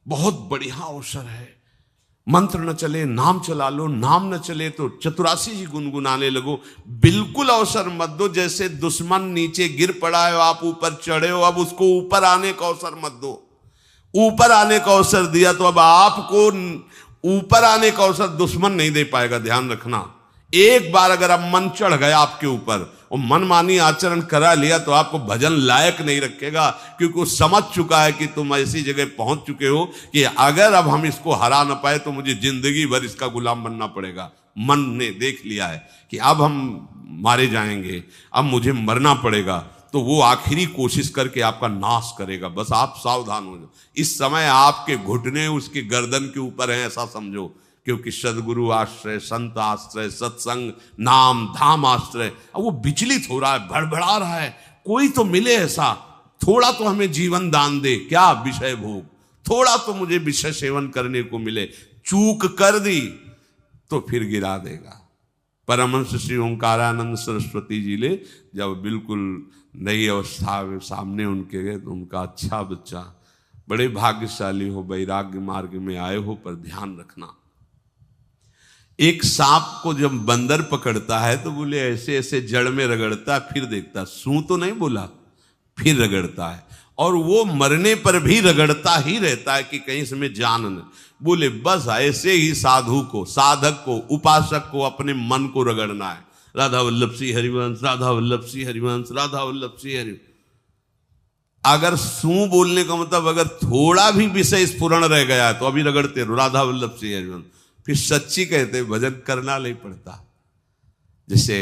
बहुत बढ़िया अवसर है। मंत्र न चले नाम चला लो, नाम न चले तो चतुरासी जी गुनगुनाने लगो। बिल्कुल अवसर मत दो, जैसे दुश्मन नीचे गिर पड़ा है आप ऊपर चढ़े हो, अब उसको ऊपर आने का अवसर मत दो। ऊपर आने का अवसर दिया तो अब आपको ऊपर आने का अवसर दुश्मन नहीं दे पाएगा। ध्यान रखना, एक बार अगर अब मन चढ़ गया आपके ऊपर और मनमानी आचरण करा लिया तो आपको भजन लायक नहीं रखेगा, क्योंकि वो समझ चुका है कि तुम ऐसी जगह पहुंच चुके हो कि अगर अब हम इसको हरा ना पाए तो मुझे जिंदगी भर इसका गुलाम बनना पड़ेगा। मन ने देख लिया है कि अब हम मारे जाएंगे, अब मुझे मरना पड़ेगा, तो वो आखिरी कोशिश करके आपका नाश करेगा। बस आप सावधान हो जाओ। इस समय आपके घुटने उसके गर्दन के ऊपर हैं, ऐसा समझो, क्योंकि सदगुरु आश्रय, संत आश्रय, सत्संग, नाम धाम आश्रय। अब वो विचलित हो रहा है, भड़बड़ा रहा है, कोई तो मिले ऐसा, थोड़ा तो हमें जीवन दान दे, क्या विषय भोग, थोड़ा तो मुझे विषय सेवन करने को मिले। चूक कर दी तो फिर गिरा देगा। परमहंस श्री ओंकारानंद सरस्वती जी ले जब बिल्कुल नई अवस्था सामने उनके गए तो उनका, अच्छा बच्चा, बड़े भाग्यशाली हो, वैराग्य मार्ग में आए हो, पर ध्यान रखना, एक सांप को जब बंदर पकड़ता है तो बोले ऐसे ऐसे जड़ में रगड़ता, फिर देखता, सू तो नहीं बोला, फिर रगड़ता है, और वो मरने पर भी रगड़ता ही रहता है कि कहीं इसमें जान न। बोले बस ऐसे ही साधु को, साधक को, उपासक को अपने मन को रगड़ना है। राधा वल्लभ सिंह हरिवंश, राधा वल्लभ सिंह हरिवंश, राधा वल्लभ सिंह हरिवंश। अगर सू बोलने का मतलब अगर थोड़ा भी विषय स्फुरण रह गया है तो अभी रगड़ते रहो, राधा वल्लभ सिंह हरिवंश। फिर सच्ची कहते भजन करना नहीं पड़ता। जैसे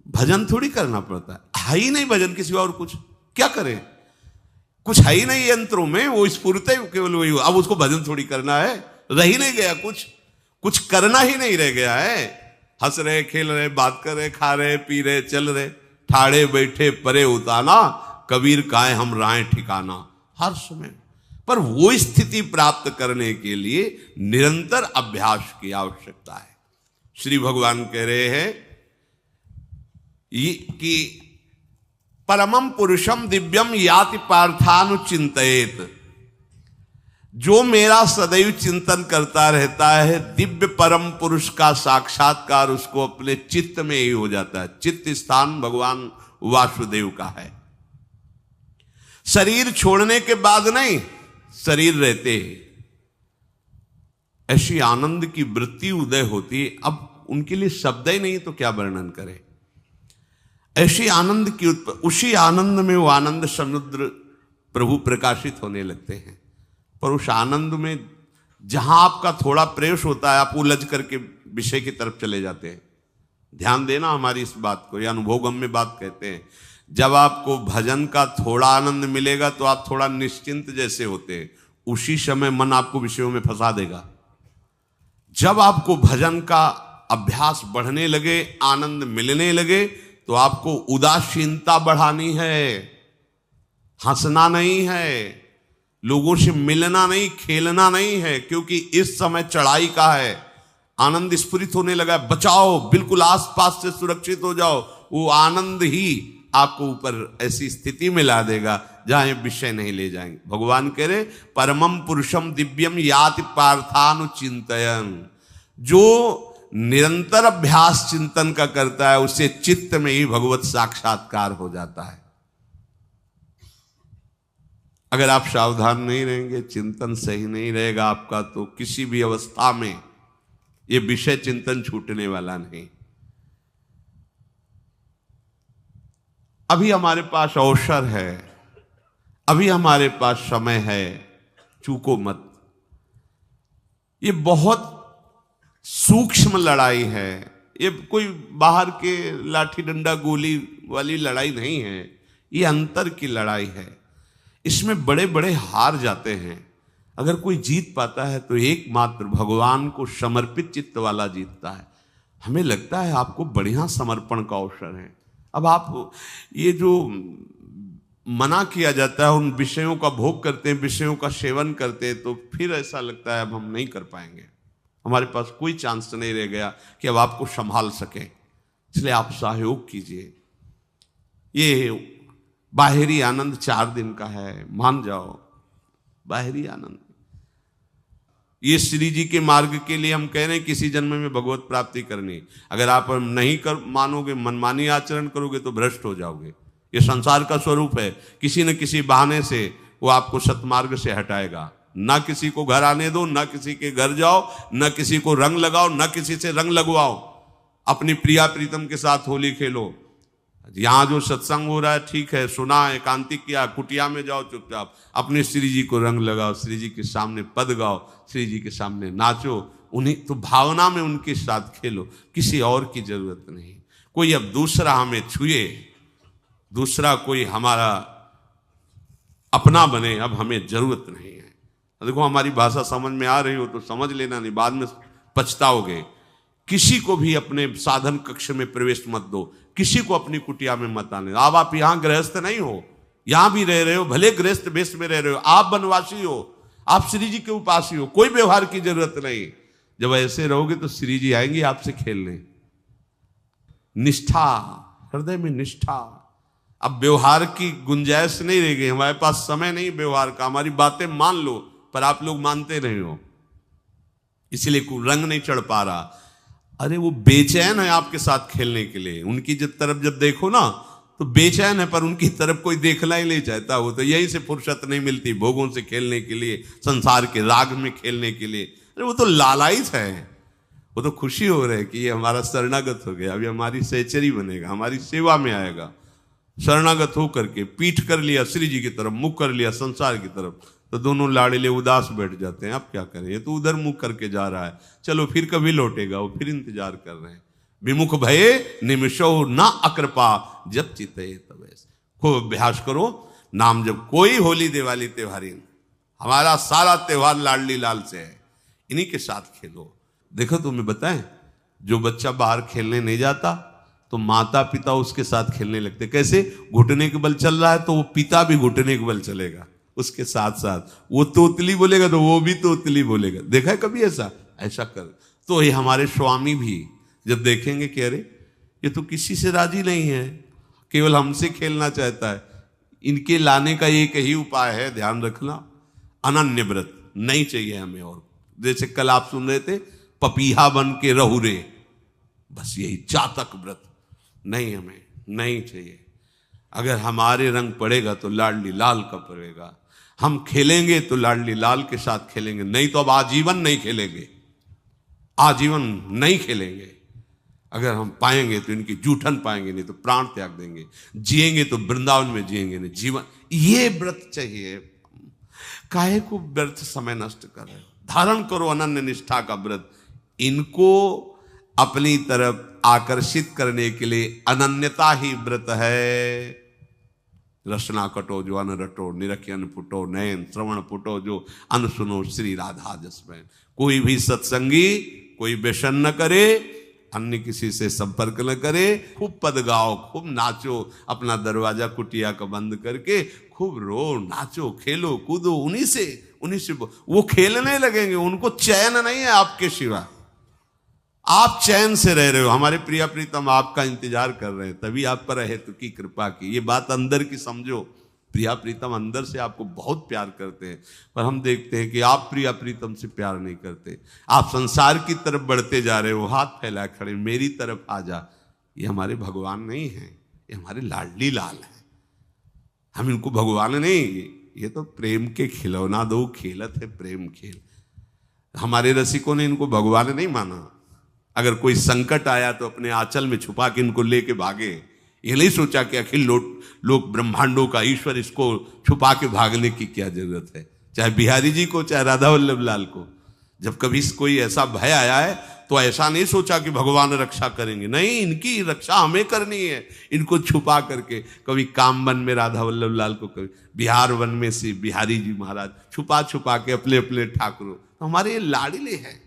भजन थोड़ी करना पड़ता है ही नहीं भजन, किसी और कुछ क्या करे, कुछ है ही नहीं यंत्रों में, वो स्फूर्त केवल वही। अब उसको भजन थोड़ी करना है, रह ही नहीं गया, कुछ करना ही नहीं रह गया है। हंस रहे, खेल रहे, बात कर रहे, खा रहे, पी रहे, चल रहे, ठाड़े बैठे परे उताना, कबीर काहे हम राय ठिकाना, हर समय। पर वो स्थिति प्राप्त करने के लिए निरंतर अभ्यास की आवश्यकता है। श्री भगवान कह रहे हैं कि परमम पुरुषम दिव्यम याति पार्थानुचिंतयेत, जो मेरा सदैव चिंतन करता रहता है, दिव्य परम पुरुष का साक्षात्कार उसको अपने चित्त में ही हो जाता है। चित्त स्थान भगवान वासुदेव का है। शरीर छोड़ने के बाद नहीं, शरीर रहते ही ऐसी आनंद की वृत्ति उदय होती है। अब उनके लिए शब्द ही नहीं तो क्या वर्णन करें, ऐसी आनंद की उसी आनंद में वो आनंद समुद्र प्रभु प्रकाशित होने लगते हैं। पर उस आनंद में जहां आपका थोड़ा प्रवेश होता है, आप उलझ करके विषय की तरफ चले जाते हैं। ध्यान देना हमारी इस बात को, यह अनुभवगम्य बात कहते हैं। जब आपको भजन का थोड़ा आनंद मिलेगा तो आप थोड़ा निश्चिंत जैसे होते हैं, उसी समय मन आपको विषयों में फंसा देगा। जब आपको भजन का अभ्यास बढ़ने लगे, आनंद मिलने लगे, तो आपको उदासीनता बढ़ानी है, हंसना नहीं है, लोगों से मिलना नहीं, खेलना नहीं है, क्योंकि इस समय चढ़ाई का है। आनंद स्फुरित होने लगा, बचाओ, बिल्कुल आसपास से सुरक्षित हो जाओ। वो आनंद ही आपको ऊपर ऐसी स्थिति में ला देगा जहां ये विषय नहीं ले जाएंगे। भगवान कह रहे परमम पुरुषम दिव्यम याति पार्थानुचिंतयन्, जो निरंतर अभ्यास चिंतन का करता है उसे चित्त में ही भगवत साक्षात्कार हो जाता है। अगर आप सावधान नहीं रहेंगे, चिंतन सही नहीं रहेगा आपका, तो किसी भी अवस्था में ये विषय चिंतन छूटने वाला नहीं। अभी हमारे पास अवसर है, अभी हमारे पास समय है, चूको मत। ये बहुत सूक्ष्म लड़ाई है, ये कोई बाहर के लाठी डंडा गोली वाली लड़ाई नहीं है, ये अंतर की लड़ाई है। इसमें बड़े बड़े हार जाते हैं। अगर कोई जीत पाता है तो एकमात्र भगवान को समर्पित चित्त वाला जीतता है। हमें लगता है आपको बढ़िया समर्पण का अवसर है। अब आप ये जो मना किया जाता है, उन विषयों का भोग करते हैं, विषयों का सेवन करते हैं, तो फिर ऐसा लगता है अब हम नहीं कर पाएंगे, हमारे पास कोई चांस नहीं रह गया कि अब आपको संभाल सके। इसलिए आप सहयोग कीजिए। ये बाहरी आनंद 4 दिन का है, मान जाओ, बाहरी आनंद। ये श्री जी के मार्ग के लिए हम कह रहे हैं किसी जन्म में भगवत प्राप्ति करनी। अगर आप नहीं कर मानोगे, मनमानी आचरण करोगे तो भ्रष्ट हो जाओगे। ये संसार का स्वरूप है, किसी न किसी बहाने से वो आपको सतमार्ग से हटाएगा। ना किसी को घर आने दो, ना किसी के घर जाओ, ना किसी को रंग लगाओ, ना किसी से रंग लगवाओ। अपनी प्रिया प्रीतम के साथ होली खेलो। यहाँ जो सत्संग हो रहा है ठीक है, सुना, एकांतिक किया, कुटिया में जाओ चुपचाप, अपने श्री जी को रंग लगाओ, श्री जी के सामने पद गाओ, श्री जी के सामने नाचो, उन्हीं तो भावना में उनके साथ खेलो, किसी और की जरूरत नहीं। कोई अब दूसरा हमें छुए, दूसरा कोई हमारा अपना बने, अब हमें जरूरत नहीं है। देखो हमारी भाषा समझ में आ रही हो तो समझ लेना, नहीं बाद में पछताओगे। किसी को भी अपने साधन कक्ष में प्रवेश मत दो, किसी को अपनी कुटिया में मत आने। अब आप यहां गृहस्थ नहीं हो, यहां भी रह रहे हो, भले गृहस्थ वेश में रह रहे हो, आप वनवासी हो, आप श्री जी के उपासी हो, कोई व्यवहार की जरूरत नहीं। जब ऐसे रहोगे तो श्री जी आएंगे आपसे खेलने। निष्ठा, हृदय में निष्ठा। अब व्यवहार की गुंजाइश नहीं रह गई, हमारे पास समय नहीं व्यवहार का। हमारी बातें मान लो पर आप लोग मानते नहीं हो, इसलिए कोई रंग नहीं चढ़ पा रहा। अरे वो बेचैन है आपके साथ खेलने के लिए, उनकी तरफ जब देखो ना तो बेचैन है, पर उनकी तरफ कोई देखना ही नहीं चाहता। वो तो यही से फुर्सत नहीं मिलती भोगों से खेलने के लिए, संसार के राग में खेलने के लिए। अरे वो तो लालायित है, वो तो खुशी हो रहे कि ये हमारा शरणागत हो गया, अभी हमारी सहचरी बनेगा, हमारी सेवा में आएगा। शरणागत हो करके पीठ कर लिया श्री जी की तरफ, मुख कर लिया संसार की तरफ, तो दोनों लाड़िले उदास बैठ जाते हैं। अब क्या करें, ये तो उधर मुख करके जा रहा है, चलो फिर कभी लौटेगा, वो फिर इंतजार कर रहे हैं। विमुख भये निमिषो ना अकृपा जब चिते तब। खूब अभ्यास करो नाम जब। कोई होली दिवाली त्योहारी, हमारा सारा त्योहार लाडली लाल से है, इन्हीं के साथ खेलो। देखो तुम्हें बताएं, जो बच्चा बाहर खेलने नहीं जाता तो माता पिता उसके साथ खेलने लगते। कैसे? घुटने के बल चल रहा है तो वो पिता भी घुटने के बल चलेगा उसके साथ साथ। वो तोतली बोलेगा तो वो भी तोतली बोलेगा। देखा है कभी ऐसा? ऐसा कर। तो ये हमारे स्वामी भी जब देखेंगे कि अरे ये तो किसी से राजी नहीं है, केवल हमसे खेलना चाहता है, इनके लाने का एक ही उपाय है, ध्यान रखना, अनन्य व्रत नहीं चाहिए हमें। और जैसे कल आप सुन रहे थे, पपीहा बन के रहू रे, बस यही चातक व्रत नहीं, हमें नहीं चाहिए। अगर हमारे रंग पड़ेगा तो लाडली लाल का पड़ेगा, हम खेलेंगे तो लाडली लाल के साथ खेलेंगे, नहीं तो अब आजीवन नहीं खेलेंगे, आजीवन नहीं खेलेंगे। अगर हम पाएंगे तो इनकी जूठन पाएंगे, नहीं तो प्राण त्याग देंगे। जिएंगे तो वृंदावन में जिएंगे, नहीं जीवन। ये व्रत चाहिए। काहे को व्यर्थ समय नष्ट कर रहे हो? धारण करो अनन्य निष्ठा का व्रत। इनको अपनी तरफ आकर्षित करने के लिए अनन्यता ही व्रत है। रसना कटो जो अन रटो, निरखी अन फुटो, नयन श्रवण फुटो जो अन सुनो, श्री राधा जसमैन। कोई भी सत्संगी कोई व्यसन न करे, अन्य किसी से संपर्क न करे, खूब पद गाओ, खूब नाचो, अपना दरवाजा कुटिया का बंद करके खूब रो, नाचो, खेलो, कूदो, उन्हीं से वो खेलने लगेंगे। उनको चैन नहीं है आपके सिवा, आप चैन से रह रहे हो। हमारे प्रिया प्रीतम आपका इंतजार कर रहे हैं, तभी आप पर हेतु की कृपा की। ये बात अंदर की समझो, प्रिया प्रीतम अंदर से आपको बहुत प्यार करते हैं, पर हम देखते हैं कि आप प्रिया प्रीतम से प्यार नहीं करते। आप संसार की तरफ बढ़ते जा रहे हो, हाथ फैलाए खड़े, मेरी तरफ आ जा। ये हमारे भगवान नहीं है, ये हमारे लाडली लाल हैं। हम इनको भगवान नहीं, ये तो प्रेम के खिलौना दो खेलत है, प्रेम खेल। हमारे रसिकों ने इनको भगवान नहीं माना। अगर कोई संकट आया तो अपने आंचल में छुपा के इनको लेके भागे। ये नहीं सोचा कि अखिल लोक ब्रह्मांडों का ईश्वर, इसको छुपा के भागने की क्या जरूरत है। चाहे बिहारी जी को, चाहे राधा वल्लभ लाल को, जब कभी कोई ऐसा भय आया है तो ऐसा नहीं सोचा कि भगवान रक्षा करेंगे, नहीं, इनकी रक्षा हमें करनी है। इनको छुपा करके, कभी काम वन में राधा वल्लभ लाल को, कभी बिहार वन में से बिहारी जी महाराज, छुपा छुपा के अपने अपने ठाकुरों। तो हमारे ये लाडले हैं,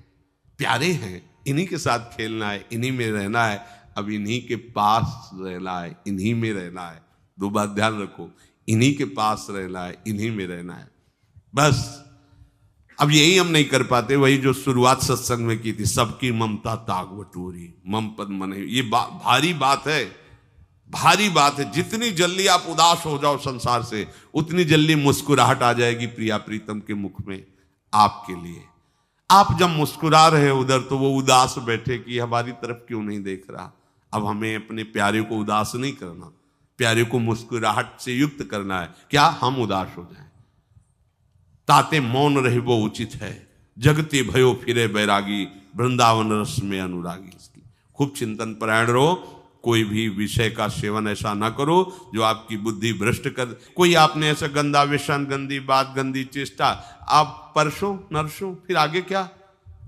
प्यारे हैं, इन्हीं के साथ खेलना है, इन्हीं में रहना है, अब इन्हीं के पास रहना है, इन्हीं में रहना है। दो बात ध्यान रखो, इन्हीं के पास रहना है, इन्हीं में रहना है, बस। अब यही हम नहीं कर पाते, वही जो शुरुआत सत्संग में की थी, सबकी ममता ताग बटोरी, मम पद मन। ये भारी बात है, भारी बात है। जितनी जल्दी आप उदास हो जाओ संसार से, उतनी जल्दी मुस्कुराहट आ जाएगी प्रिया प्रीतम के मुख में आपके लिए। आप जब मुस्कुरा रहे उधर तो वो उदास बैठे कि हमारी तरफ क्यों नहीं देख रहा। अब हमें अपने प्यारे को उदास नहीं करना, प्यारे को मुस्कुराहट से युक्त करना है। क्या हम उदास हो जाएं? ताते मौन रहे वो उचित है, जगते भयो फिरे बैरागी, वृंदावन रस में अनुरागी। इसकी खूब चिंतन परायण रहो, कोई भी विषय का सेवन ऐसा ना करो जो आपकी बुद्धि भ्रष्ट कर। कोई आपने ऐसा गंदा व्यसन, गंदी बात, गंदी चेष्टा, आप परसों नरसों, फिर आगे क्या?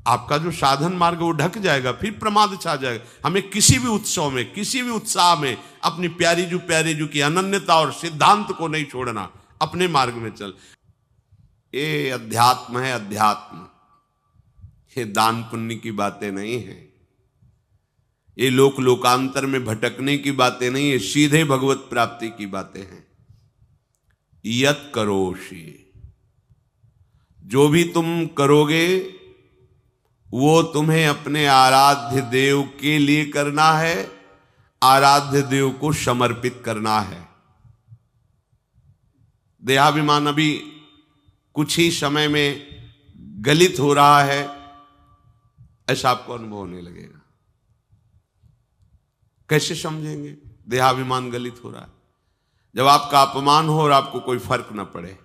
आपका जो साधन मार्ग वो ढक जाएगा, फिर प्रमाद छा जाएगा। हमें किसी भी उत्सव में, किसी भी उत्साह में अपनी प्यारी जू की अनन्यता और सिद्धांत को नहीं छोड़ना, अपने मार्ग में चल। ये अध्यात्म है, अध्यात्म। ये दान पुण्य की बातें नहीं है, ये लोकांतर में भटकने की बातें नहीं है, सीधे भगवत प्राप्ति की बातें हैं। यत करोषि, जो भी तुम करोगे वो तुम्हें अपने आराध्य देव के लिए करना है, आराध्य देव को समर्पित करना है। देहाभिमान अभी कुछ ही समय में गलित हो रहा है, ऐसा आपको अनुभव होने लगेगा। कैसे समझेंगे देहाभिमान गलित हो रहा है? जब आपका अपमान हो और आपको कोई फर्क न पड़े,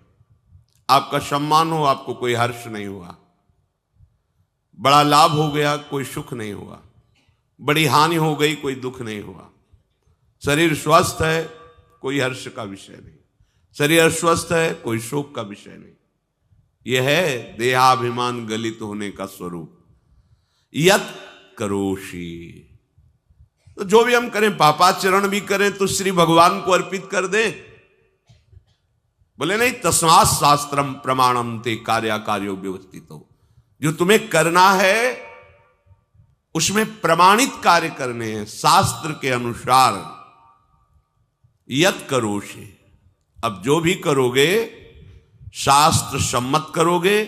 आपका सम्मान हो, आपको कोई हर्ष नहीं हुआ, बड़ा लाभ हो गया, कोई सुख नहीं हुआ, बड़ी हानि हो गई, कोई दुख नहीं हुआ, शरीर स्वस्थ है, कोई हर्ष का विषय नहीं, शरीर अस्वस्थ है, कोई शोक का विषय नहीं। यह है देहाभिमान गलित होने का स्वरूप। यत करोषि, तो जो भी हम करें, पापाचरण भी करें तो श्री भगवान को अर्पित कर दें। बोले नहीं, तस्मात् शास्त्रम प्रमाणम ते कार्याकार्यो व्यवस्थितो। जो तुम्हें करना है उसमें प्रमाणित कार्य करने हैं, शास्त्र के अनुसार। यत करोषि, अब जो भी करोगे शास्त्र सम्मत करोगे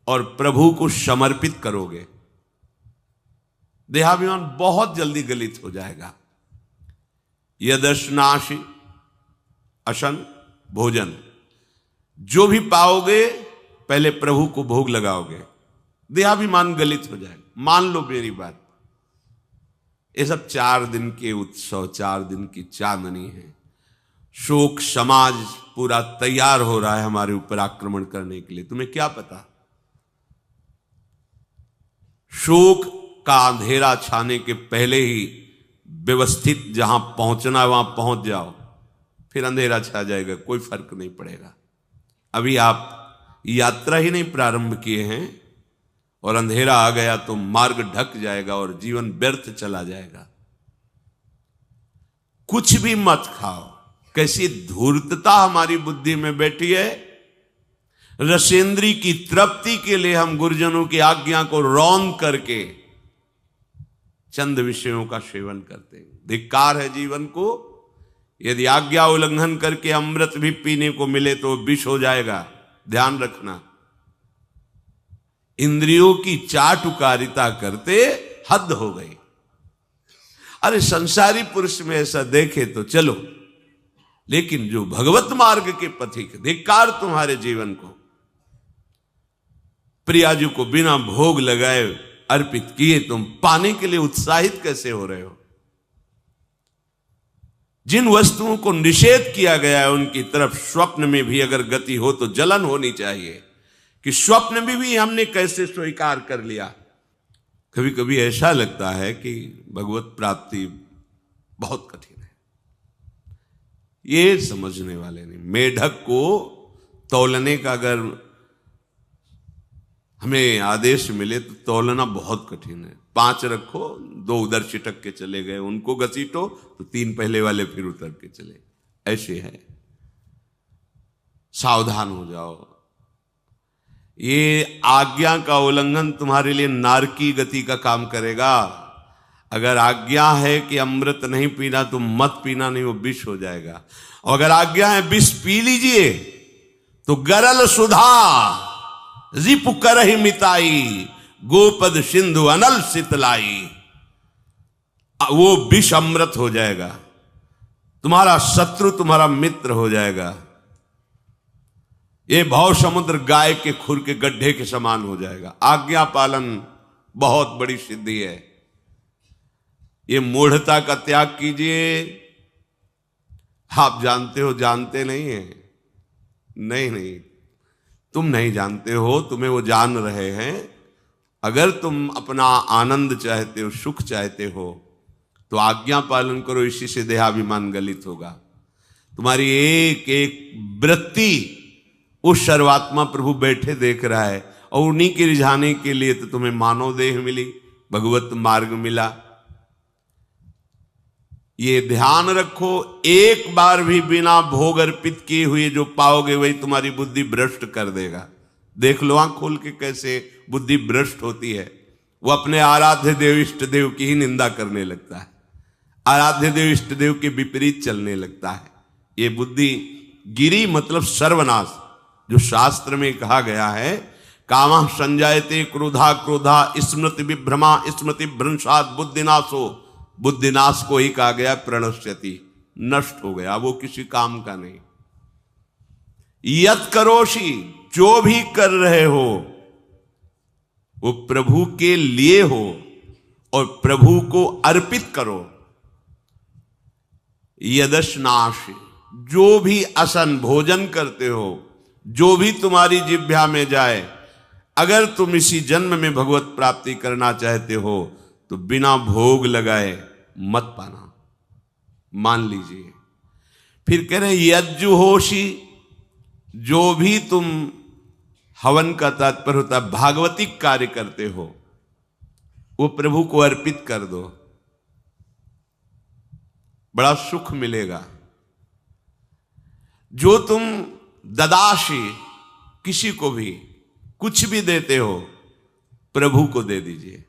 और प्रभु को समर्पित करोगे। देहाभिमान बहुत जल्दी गलित हो जाएगा। यदश्नाशि अशन भोजन, जो भी पाओगे पहले प्रभु को भोग लगाओगे, देहाभिमान गलित हो जाएगा। मान लो मेरी बात, ये सब 4 दिन के उत्सव, 4 दिन की चांदनी है। शोक समाज पूरा तैयार हो रहा है हमारे ऊपर आक्रमण करने के लिए। तुम्हें क्या पता? शोक का अंधेरा छाने के पहले ही व्यवस्थित जहां पहुंचना है वहां पहुंच जाओ, फिर अंधेरा छा जाएगा, कोई फर्क नहीं पड़ेगा। अभी आप यात्रा ही नहीं प्रारंभ किए हैं और अंधेरा आ गया तो मार्ग ढक जाएगा और जीवन व्यर्थ चला जाएगा। कुछ भी मत खाओ। कैसी धूर्तता हमारी बुद्धि में बैठी है। रसेंद्री की तृप्ति के लिए हम गुरुजनों की आज्ञा को रौंद करके चंद विषयों का सेवन करते हैं। धिक्कार है जीवन को। यदि आज्ञा उल्लंघन करके अमृत भी पीने को मिले तो विष हो जाएगा, ध्यान रखना। इंद्रियों की चाटुकारिता करते हद हो गई। अरे संसारी पुरुष में ऐसा देखे तो चलो, लेकिन जो भगवत मार्ग के पथिक, धिक्कार तुम्हारे जीवन को। प्रियाजू को बिना भोग लगाए अर्पित किए तुम पाने के लिए उत्साहित कैसे हो रहे हो? जिन वस्तुओं को निषेध किया गया है उनकी तरफ स्वप्न में भी अगर गति हो तो जलन होनी चाहिए कि स्वप्न में भी हमने कैसे स्वीकार कर लिया। कभी कभी ऐसा लगता है कि भगवत प्राप्ति बहुत कठिन है, ये समझने वाले नहीं। मेढक को तौलने का अगर हमें आदेश मिले तो तौलना बहुत कठिन है। 5 रखो, 2 उधर चिटक के चले गए, उनको घसीटो तो 3 पहले वाले फिर उतर के चले, ऐसे है। सावधान हो जाओ। ये आज्ञा का उल्लंघन तुम्हारे लिए नारकी गति का काम करेगा। अगर आज्ञा है कि अमृत नहीं पीना तो मत पीना, नहीं वो विष हो जाएगा। और अगर आज्ञा है विष पी लीजिए तो गरल सुधा रिपु करहि मिताई, गोपद सिंधु अनल शीतलाई। वो विष अमृत हो जाएगा, तुम्हारा शत्रु तुम्हारा मित्र हो जाएगा। ये भव समुद्र गाय के खुर के गड्ढे के समान हो जाएगा। आज्ञा पालन बहुत बड़ी सिद्धि है। ये मूढ़ता का त्याग कीजिए। आप जानते हो, जानते नहीं है? नहीं, तुम नहीं जानते हो, तुम्हें वो जान रहे हैं। अगर तुम अपना आनंद चाहते हो, सुख चाहते हो, तो आज्ञा पालन करो। इसी से देहाभिमान गलित होगा। तुम्हारी एक एक वृत्ति उस सर्वात्मा प्रभु बैठे देख रहा है, और उन्हीं के रिझाने के लिए तो तुम्हें मानव देह मिली, भगवत मार्ग मिला। ये ध्यान रखो, एक बार भी बिना भोग अर्पित किए हुए जो पाओगे वही तुम्हारी बुद्धि भ्रष्ट कर देगा। देख लो आंख खोल के कैसे बुद्धि भ्रष्ट होती है। वो अपने आराध्य देव इष्ट देव की ही निंदा करने लगता है, आराध्य देव इष्ट देव के विपरीत चलने लगता है। ये बुद्धि गिरी मतलब सर्वनाश। जो शास्त्र में कहा गया है, कामः संजायते क्रोधा क्रोधा स्मृति विभ्रमा स्मृति भ्रंशात् बुद्धिनाशो। बुद्धिनाश को ही कहा गया प्रणश्यति, नष्ट हो गया, वो किसी काम का नहीं। यत करोषि, जो भी कर रहे हो वो प्रभु के लिए हो और प्रभु को अर्पित करो। यदश्नाश, जो भी असन भोजन करते हो, जो भी तुम्हारी जिह्वा में जाए, अगर तुम इसी जन्म में भगवत प्राप्ति करना चाहते हो तो बिना भोग लगाए मत पाना, मान लीजिए। फिर कह रहे यज्जुहोषि, जो भी तुम हवन का तात्पर्य होता है भागवतिक कार्य करते हो, वो प्रभु को अर्पित कर दो, बड़ा सुख मिलेगा। जो तुम ददाशी, किसी को भी कुछ भी देते हो, प्रभु को दे दीजिए।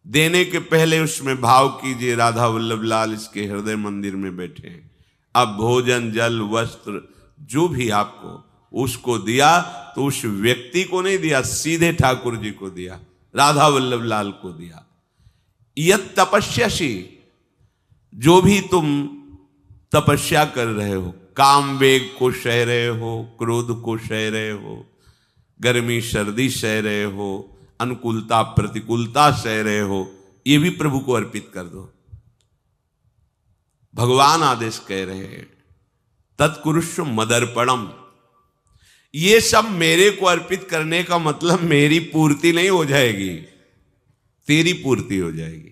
देने के पहले उसमें भाव कीजिए, राधा वल्लभ लाल इसके हृदय मंदिर में बैठे हैं। अब भोजन जल वस्त्र जो भी आपको उसको दिया तो उस व्यक्ति को नहीं दिया, सीधे ठाकुर जी को दिया, राधा वल्लभ लाल को दिया। यत तपस्यासी, जो भी तुम तपस्या कर रहे हो, काम वेग को सह रहे हो, क्रोध को सह रहे हो, गर्मी सर्दी सह रहे हो, अनुकूलता प्रतिकूलता सह रहे हो, ये भी प्रभु को अर्पित कर दो। भगवान आदेश कह रहे हैं तत्कुरुष्व मदर्पणम। ये सब मेरे को अर्पित करने का मतलब मेरी पूर्ति नहीं हो जाएगी, तेरी पूर्ति हो जाएगी।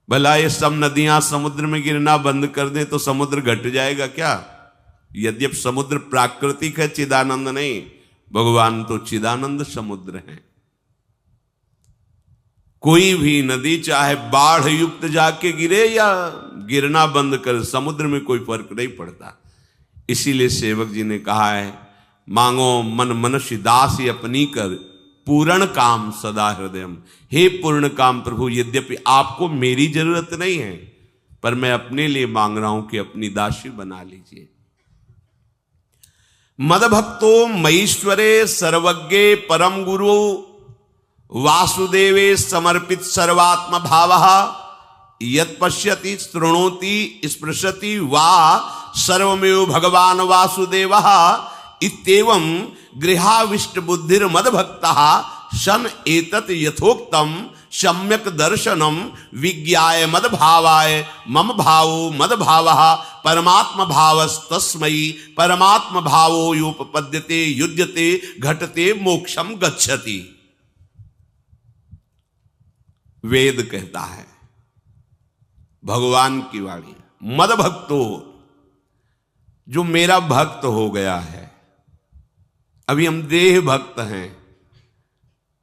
भला ये सब नदियां समुद्र में गिरना बंद कर दें तो समुद्र घट जाएगा क्या? यद्यपि समुद्र प्राकृतिक है, चिदानंद नहीं। भगवान तो चिदानंद समुद्र है। कोई भी नदी चाहे बाढ़ युक्त जाके गिरे या गिरना बंद कर, समुद्र में कोई फर्क नहीं पड़ता। इसीलिए सेवक जी ने कहा है, मांगो मन मनुष्य दास अपनी कर, पूर्ण काम सदा हृदयम। हे पूर्ण काम प्रभु, यद्यपि आपको मेरी जरूरत नहीं है, पर मैं अपने लिए मांग रहा हूं कि अपनी दासी बना लीजिए। मदभक्तो मईश्वरे सर्वज्ञे परम गुरु वासुदेवे समर्पित सर्वात्म भावः यत् पश्यति शृणोति स्पृशति वा सर्वमेव भगवान वासुदेवः इत्येवं गृहाविष्ट बुद्धिर मदभक्तः सन एतत् यथोक्तम सम्यक दर्शनम विज्ञाय मद भावाय मम भावो मद भावः परमात्म भावस्तस्मै परमात्म भावो योपपद्यते युज्यते घटते मोक्षम गच्छति। वेद कहता है, भगवान की वाणी, मद भक्तो, जो मेरा भक्त हो गया है। अभी हम देह भक्त हैं,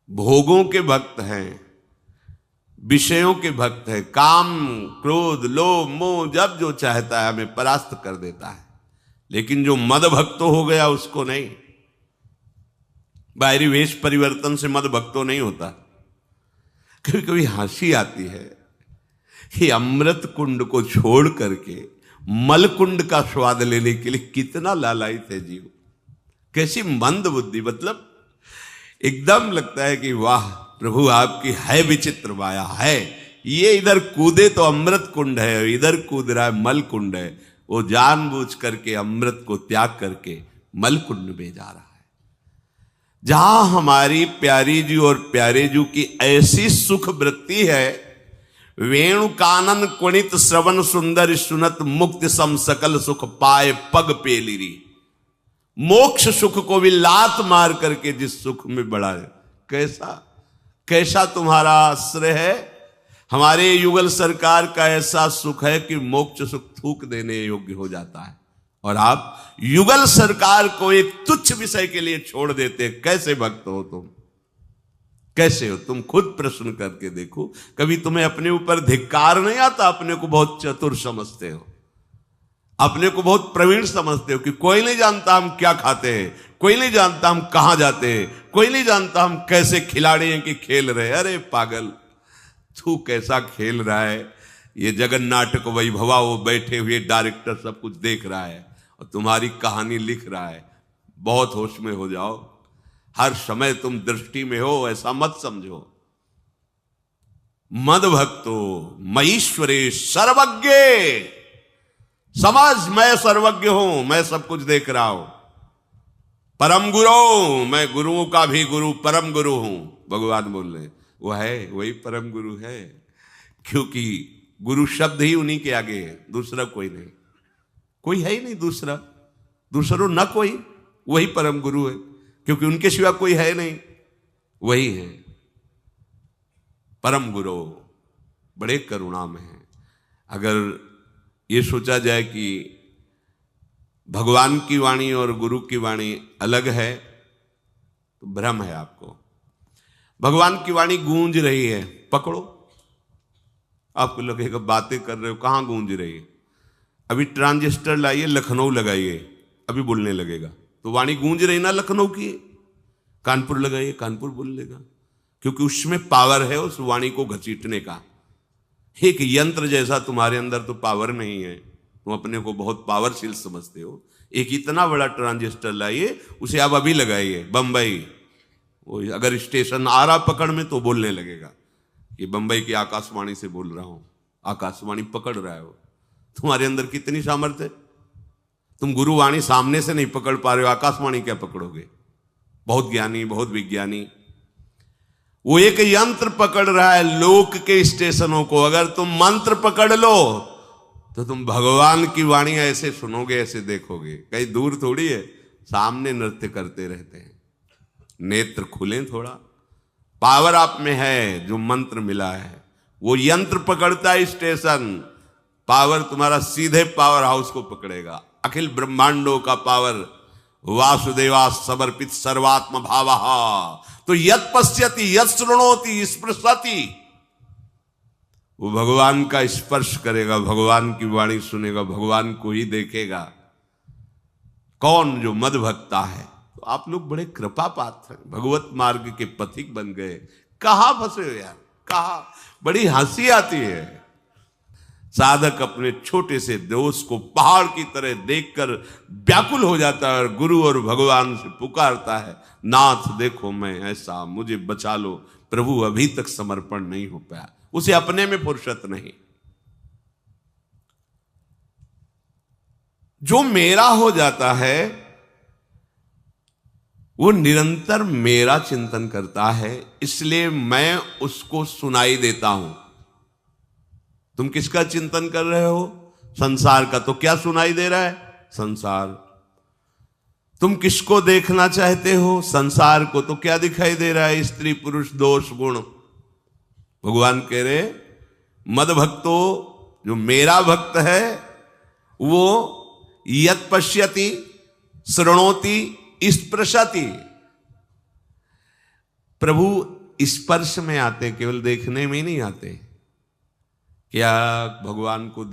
भोगों के भक्त हैं, विषयों के भक्त हैं। काम क्रोध लोभ मोह जब जो चाहता है हमें परास्त कर देता है। लेकिन जो मद भक्तो हो गया उसको नहीं। बाहरी वेश परिवर्तन से मद भक्तो नहीं होता। कभी कभी हंसी आती है कि अमृत कुंड को छोड़ करके मल कुंड का स्वाद लेने के लिए कितना लालायित है जीव। कैसी मंद बुद्धि, मतलब एकदम लगता है कि वाह प्रभु आपकी है विचित्र माया है। ये इधर कूदे तो अमृत कुंड है, इधर कूद रहा है मल कुंड है। वो जानबूझ करके अमृत को त्याग करके मल कुंड में जा रहा है। जहां हमारी प्यारी जी और प्यारे जी की ऐसी सुख वृत्ति है, वेणु कानन कुणित श्रवण सुंदर सुनत मुक्ति सम सकल सुख पाए पग पेलिरी। मोक्ष सुख को भी लात मार करके जिस सुख में बढ़ा है, कैसा कैसा तुम्हारा आश्रय है। हमारे युगल सरकार का ऐसा सुख है कि मोक्ष सुख थूक देने योग्य हो जाता है, और आप युगल सरकार को एक तुच्छ विषय के लिए छोड़ देते। कैसे भक्त हो तुम, कैसे हो तुम? खुद प्रश्न करके देखो। कभी तुम्हें अपने ऊपर धिक्कार नहीं आता? अपने को बहुत चतुर समझते हो, अपने को बहुत प्रवीण समझते हो कि कोई नहीं जानता हम क्या खाते हैं, कोई नहीं जानता हम कहां जाते हैं, कोई नहीं जानता हम कैसे खिलाड़ी हैं कि खेल रहे। अरे पागल, तू कैसा खेल रहा है। ये जगन नाटक वैभवा, वो बैठे हुए डायरेक्टर सब कुछ देख रहा है और तुम्हारी कहानी लिख रहा है। बहुत होश में हो जाओ, हर समय तुम दृष्टि में हो, ऐसा मत समझो। मद भक्तो मईश्वरे सर्वज्ञ, समझ मैं सर्वज्ञ हूं, मैं सब कुछ देख रहा हूं। परम गुरु, मैं गुरुओं का भी गुरु, परम गुरु हूं। भगवान बोल रहे वो है, वही परम गुरु है, क्योंकि गुरु शब्द ही उन्हीं के आगे है, दूसरा कोई नहीं, कोई है ही नहीं दूसरा, दूसरो न कोई, वही परम गुरु है, क्योंकि उनके सिवा कोई है नहीं, वही है परम गुरु। बड़े करुणा में है। अगर ये सोचा जाए कि भगवान की वाणी और गुरु की वाणी अलग है तो भ्रम है आपको। भगवान की वाणी गूंज रही है, पकड़ो, आपको लगेगा बातें कर रहे हो, कहां गूंज रही है? अभी ट्रांजिस्टर लाइए, लखनऊ लगाइए, अभी बोलने लगेगा। तो वाणी गूंज रही ना लखनऊ की। कानपुर लगाइए, कानपुर बोल लेगा, क्योंकि उसमें पावर है उस वाणी को घसीटने का। एक यंत्र जैसा तुम्हारे अंदर तो पावर नहीं है, तुम अपने को बहुत पावरशील समझते हो। एक इतना बड़ा ट्रांजिस्टर लाइए, उसे आप अभी लगाइए बंबई, वो अगर स्टेशन आ रहा पकड़ में तो बोलने लगेगा कि बंबई की आकाशवाणी से बोल रहा हूं, आकाशवाणी पकड़ रहा है वो। तुम्हारे अंदर कितनी सामर्थ्य है। तुम गुरुवाणी सामने से नहीं पकड़ पा रहे हो, आकाशवाणी क्या पकड़ोगे? बहुत ज्ञानी, बहुत विज्ञानी, वो एक यंत्र पकड़ रहा है लोक के स्टेशनों को। अगर तुम मंत्र पकड़ लो तो तुम भगवान की वाणी ऐसे सुनोगे, ऐसे देखोगे, कहीं दूर थोड़ी है, सामने नृत्य करते रहते हैं। नेत्र खुले थोड़ा, पावर आप में है, जो मंत्र मिला है वो यंत्र पकड़ता है स्टेशन, पावर तुम्हारा सीधे पावर हाउस को पकड़ेगा। अखिल ब्रह्मांडों का पावर वासुदेवा समर्पित सर्वात्म भावा। तो यत् पश्यति यत् शृणोति स्पृशति, वो भगवान का स्पर्श करेगा, भगवान की वाणी सुनेगा, भगवान को ही देखेगा। कौन? जो मद भक्ता है। तो आप लोग बड़े कृपा पात्र हैं, भगवत मार्ग के पथिक बन गए। कहां फंसे हो यार, कहां? बड़ी हंसी आती है। साधक अपने छोटे से दोष को पहाड़ की तरह देखकर व्याकुल हो जाता है और गुरु और भगवान से पुकारता है, नाथ देखो मैं ऐसा, मुझे बचा लो। प्रभु अभी तक समर्पण नहीं हो पाया, उसे अपने में फुर्सत नहीं। जो मेरा हो जाता है वो निरंतर मेरा चिंतन करता है, इसलिए मैं उसको सुनाई देता हूं। तुम किसका चिंतन कर रहे हो? संसार का। तो क्या सुनाई दे रहा है? संसार। तुम किसको देखना चाहते हो? संसार को। तो क्या दिखाई दे रहा है? स्त्री पुरुष दोष गुण। भगवान कह रहे मद भक्तो, जो मेरा भक्त है वो यत् पश्यति शृणोति स्पृशति। प्रभु स्पर्श में आते, केवल देखने में नहीं आते। क्या भगवान को